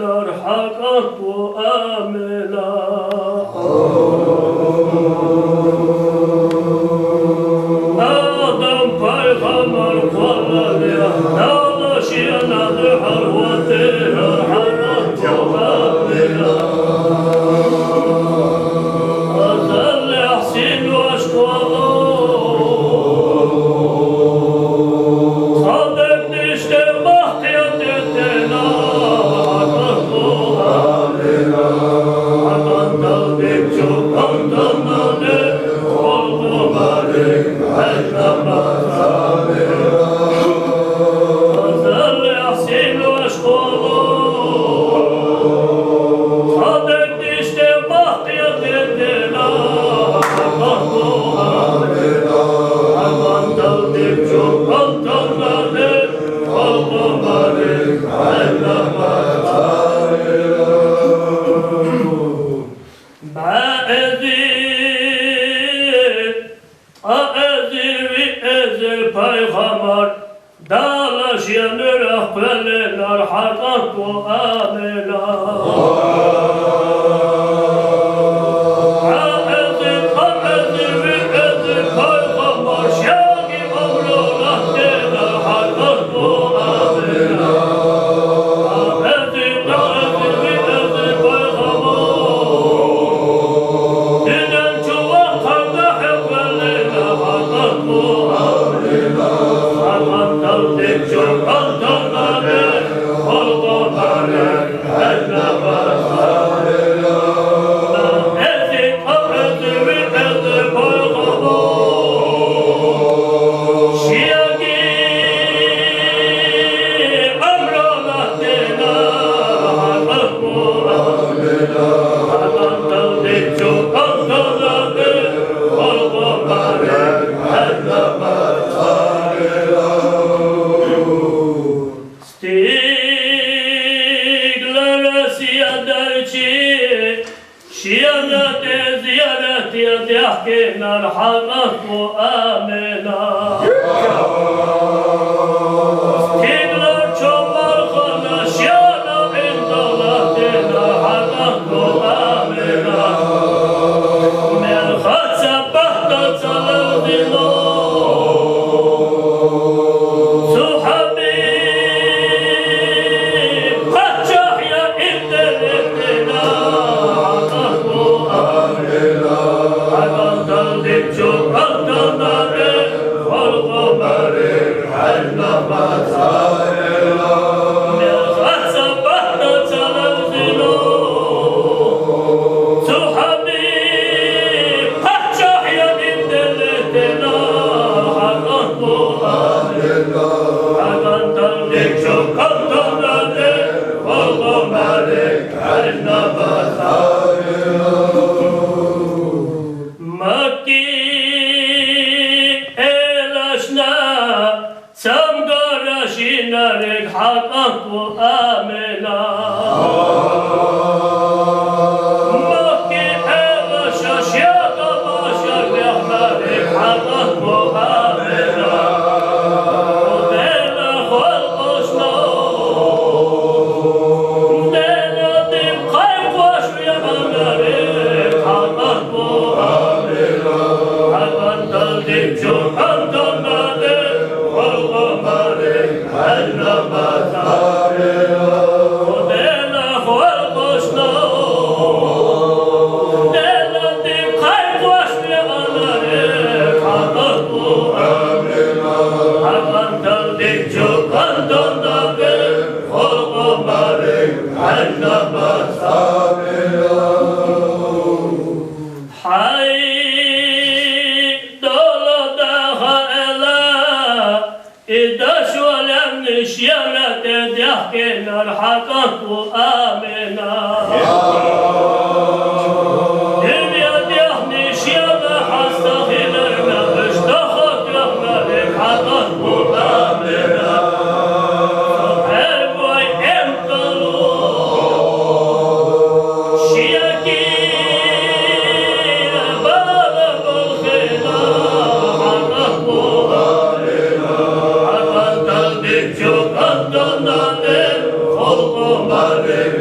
eder hakikat bu amela. Adam peygamber kollarıya dağlaşıyanadı harvatı hakikat bu amela. Azal yahsin ve aşkvalı sadık işte bahtiyat etena hakikat bu amela. Akandan bekçuk andanladı oldu malik elhamad amela. Azal yahsin ve aşkvalı sadık işte bahtiyat etena hakikat bu amela. Akandan bekçuk andanladı oldu malik elhamad amela. Peygamber dağlaşanır ahbeleler hakikat bu amela. Peygamber şagi ömrüne deler hakikat bu amela. Dinen çuvak karda hevveleler hakikat bu amela. Akandan bekçuk andanladı oldu malik elhamad amela. Ezik ahrezivi ezi peygamber şiyagi ömrüne deler hakikat bu amela. Akandan bekçuk andanladı oldu malik elhamad amela. Stiglere siyaderçi şiyanete ziyaret yedehkinar hakikat bu amela. Stigler çomar khana şiyana indalatina hakikat bu amela. Melhat sabahta salavdino hakikat bu amela. Makki elaşa şiyada başar behmerik hakikat bu amela. Dela halkosna dela dim kayboş yamanlarik hakikat bu amela. Akandan dim çok andanladı oldu malik elhamad amela. Dela halkosna dela dim kayboş yamanlarik hakikat bu amela. Akandan dim çok andanladı oldu malik elhamad amela. Hay İdaş olemni şiyaret edehkinar hakikat bu amela. Dünya dehni şiyada hasta hilerine iştahat yahmerik hakikat bu amela. Her boy emkalu şiyaki bala bulkhina hakikat bu amela. Çok andanladı oldu malik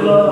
Bismillah,